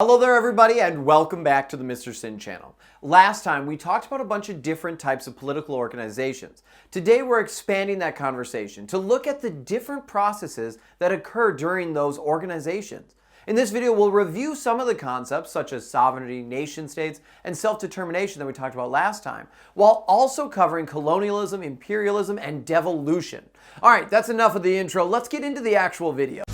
Hello there everybody and welcome back to the Mr. Sin channel. Last time we talked about a bunch of different types of political organizations. Today we're expanding that conversation to look at the different processes that occur during those organizations. In this video we'll review some of the concepts such as sovereignty, nation states, and self-determination that we talked about last time, while also covering colonialism, imperialism, and devolution. Alright, that's enough of the intro. Let's get into the actual video.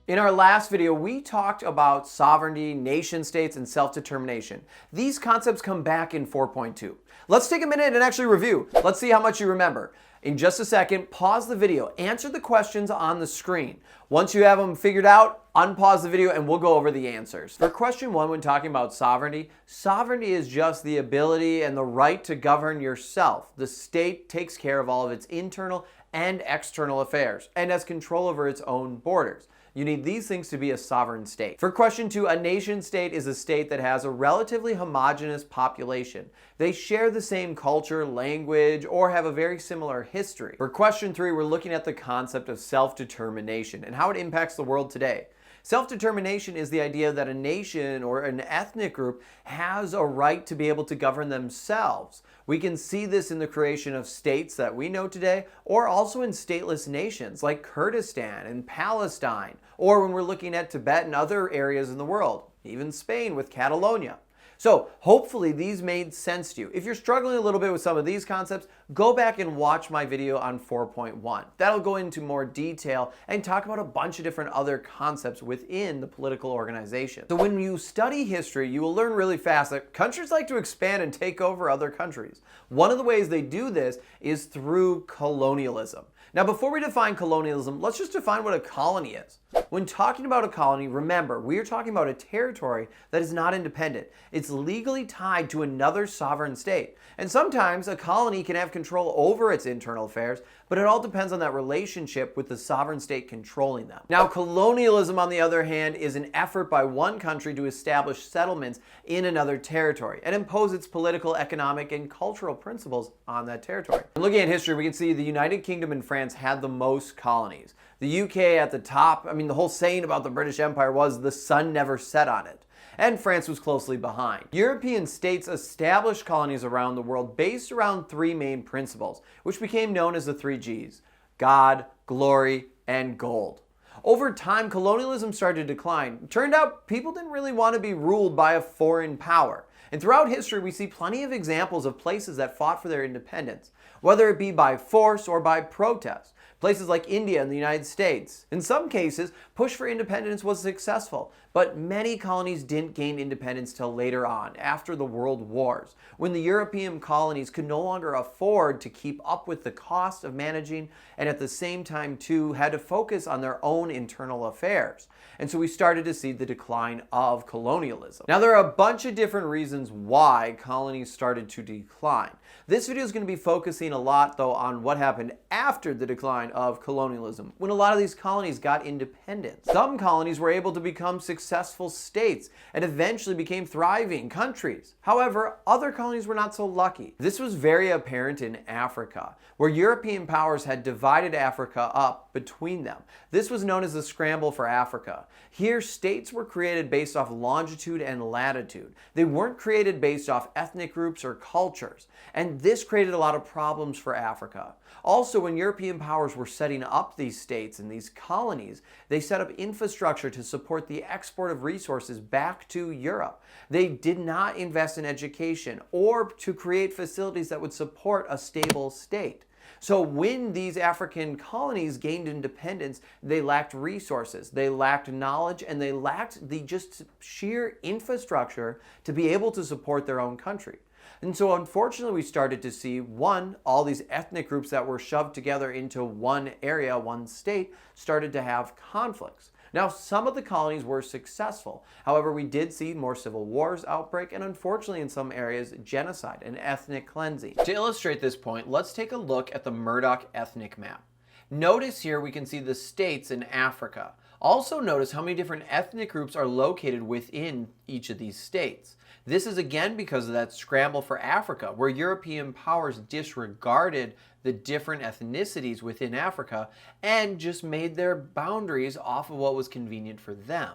In our last video, we talked about sovereignty, nation states, and self-determination. These concepts come back in 4.2. Let's take a minute and actually review. Let's see how much you remember. In just a second, pause the video, answer the questions on the screen. Once you have them figured out, unpause the video and we'll go over the answers. For question 1, when talking about sovereignty, sovereignty is just the ability and the right to govern yourself. The state takes care of all of its internal and external affairs and has control over its own borders. You need these things to be a sovereign state. For question 2, a nation state is a state that has a relatively homogeneous population. They share the same culture, language, or have a very similar history. For question 3, we're looking at the concept of self-determination and how it impacts the world today. Self-determination is the idea that a nation or an ethnic group has a right to be able to govern themselves. We can see this in the creation of states that we know today, or also in stateless nations like Kurdistan and Palestine, or when we're looking at Tibet and other areas in the world, even Spain with Catalonia. So hopefully these made sense to you. If you're struggling a little bit with some of these concepts, go back and watch my video on 4.1. That'll go into more detail and talk about a bunch of different other concepts within the political organization. So when you study history, you will learn really fast that countries like to expand and take over other countries. One of the ways they do this is through colonialism. Now, before we define colonialism, let's just define what a colony is. When talking about a colony, remember, we are talking about a territory that is not independent. It's legally tied to another sovereign state. And sometimes a colony can have control over its internal affairs, but it all depends on that relationship with the sovereign state controlling them. Now, colonialism, on the other hand, is an effort by one country to establish settlements in another territory and impose its political, economic, and cultural principles on that territory. And looking at history, we can see the United Kingdom and France had the most colonies. The UK at the top, the whole saying about the British Empire was the sun never set on it. And France was closely behind. European states established colonies around the world based around 3 main principles, which became known as the 3 Gs: God, glory, and gold. Over time, colonialism started to decline. It turned out people didn't really want to be ruled by a foreign power. And throughout history, we see plenty of examples of places that fought for their independence, whether it be by force or by protest. Places like India and the United States. In some cases, push for independence was successful, but many colonies didn't gain independence till later on, after the World Wars, when the European colonies could no longer afford to keep up with the cost of managing, and at the same time too had to focus on their own internal affairs. And so we started to see the decline of colonialism. Now, there are a bunch of different reasons why colonies started to decline. This video is going to be focusing a lot, though, on what happened after the decline of colonialism, when a lot of these colonies got independence. Some colonies were able to become successful states and eventually became thriving countries. However, other colonies were not so lucky. This was very apparent in Africa, where European powers had divided Africa up between them. This was known as the Scramble for Africa. Here, states were created based off longitude and latitude. They weren't created based off ethnic groups or cultures, and this created a lot of problems for Africa. Also, when European powers were setting up these states and these colonies, they set up infrastructure to support the export of resources back to Europe. They did not invest in education or to create facilities that would support a stable state. So when these African colonies gained independence, they lacked resources, they lacked knowledge, and they lacked the just sheer infrastructure to be able to support their own country. And so unfortunately we started to see, one, all these ethnic groups that were shoved together into one area, one state, started to have conflicts. Now, some of the colonies were successful. However, we did see more civil wars outbreak and unfortunately in some areas, genocide and ethnic cleansing. To illustrate this point, let's take a look at the Murdoch Ethnic Map. Notice here we can see the states in Africa. Also notice how many different ethnic groups are located within each of these states. This is again because of that scramble for Africa, where European powers disregarded the different ethnicities within Africa and just made their boundaries off of what was convenient for them.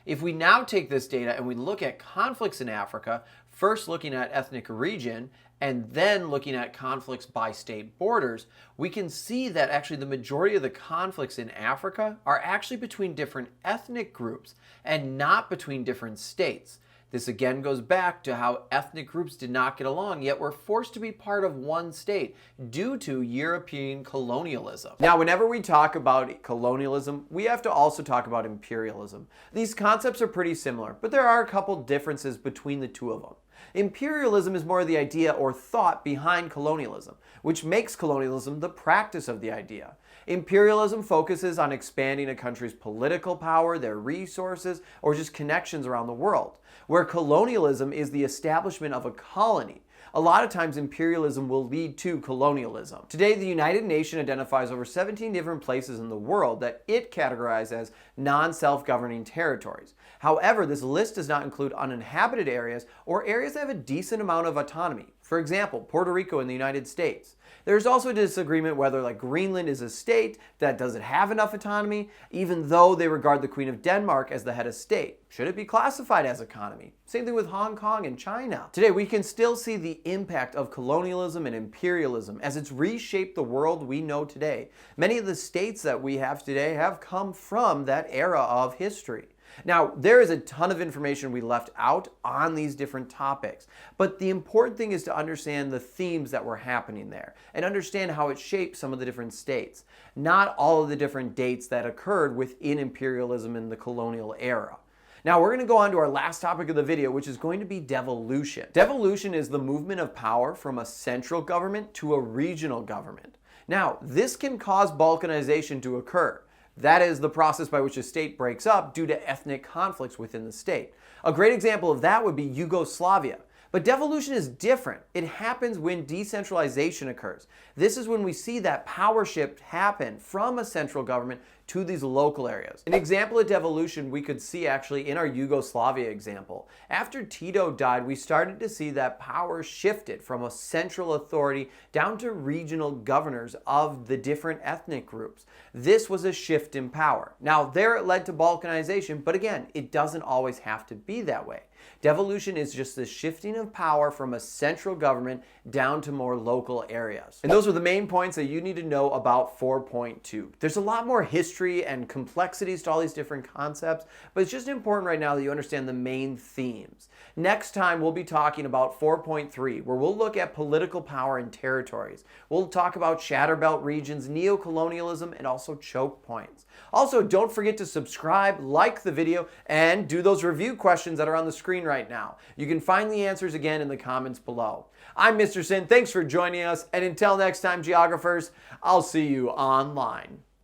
If we now take this data and we look at conflicts in Africa, first looking at ethnic region and then looking at conflicts by state borders, we can see that actually the majority of the conflicts in Africa are actually between different ethnic groups and not between different states. This again goes back to how ethnic groups did not get along, yet were forced to be part of one state due to European colonialism. Now, whenever we talk about colonialism, we have to also talk about imperialism. These concepts are pretty similar, but there are a couple differences between the two of them. Imperialism is more the idea or thought behind colonialism, which makes colonialism the practice of the idea. Imperialism focuses on expanding a country's political power, their resources, or just connections around the world, where colonialism is the establishment of a colony. A lot of times imperialism will lead to colonialism. Today, the United Nations identifies over 17 different places in the world that it categorizes as non-self-governing territories. However, this list does not include uninhabited areas or areas that have a decent amount of autonomy. For example, Puerto Rico in the United States. There's also a disagreement whether Greenland is a state that doesn't have enough autonomy, even though they regard the Queen of Denmark as the head of state. Should it be classified as autonomy? Same thing with Hong Kong and China. Today, we can still see the impact of colonialism and imperialism as it's reshaped the world we know today. Many of the states that we have today have come from that era of history. Now, there is a ton of information we left out on these different topics, but the important thing is to understand the themes that were happening there and understand how it shaped some of the different states, not all of the different dates that occurred within imperialism in the colonial era. Now, we're going to go on to our last topic of the video, which is going to be devolution. Devolution is the movement of power from a central government to a regional government. Now, this can cause balkanization to occur. That is the process by which a state breaks up due to ethnic conflicts within the state. A great example of that would be Yugoslavia. But devolution is different. It happens when decentralization occurs. This is when we see that power shift happen from a central government to these local areas. An example of devolution we could see actually in our Yugoslavia example. After Tito died, we started to see that power shifted from a central authority down to regional governors of the different ethnic groups. This was a shift in power. Now, there it led to balkanization, but again, it doesn't always have to be that way. Devolution is just the shifting of power from a central government down to more local areas. And those are the main points that you need to know about 4.2. There's a lot more history and complexities to all these different concepts, but it's just important right now that you understand the main themes. Next time, we'll be talking about 4.3, where we'll look at political power and territories. We'll talk about shatter belt regions, neocolonialism, and also choke points. Also, don't forget to subscribe, like the video, and do those review questions that are on the screen right now. You can find the answers again in the comments below. I'm Mr. Sin. Thanks for joining us, and until next time, geographers, I'll see you online.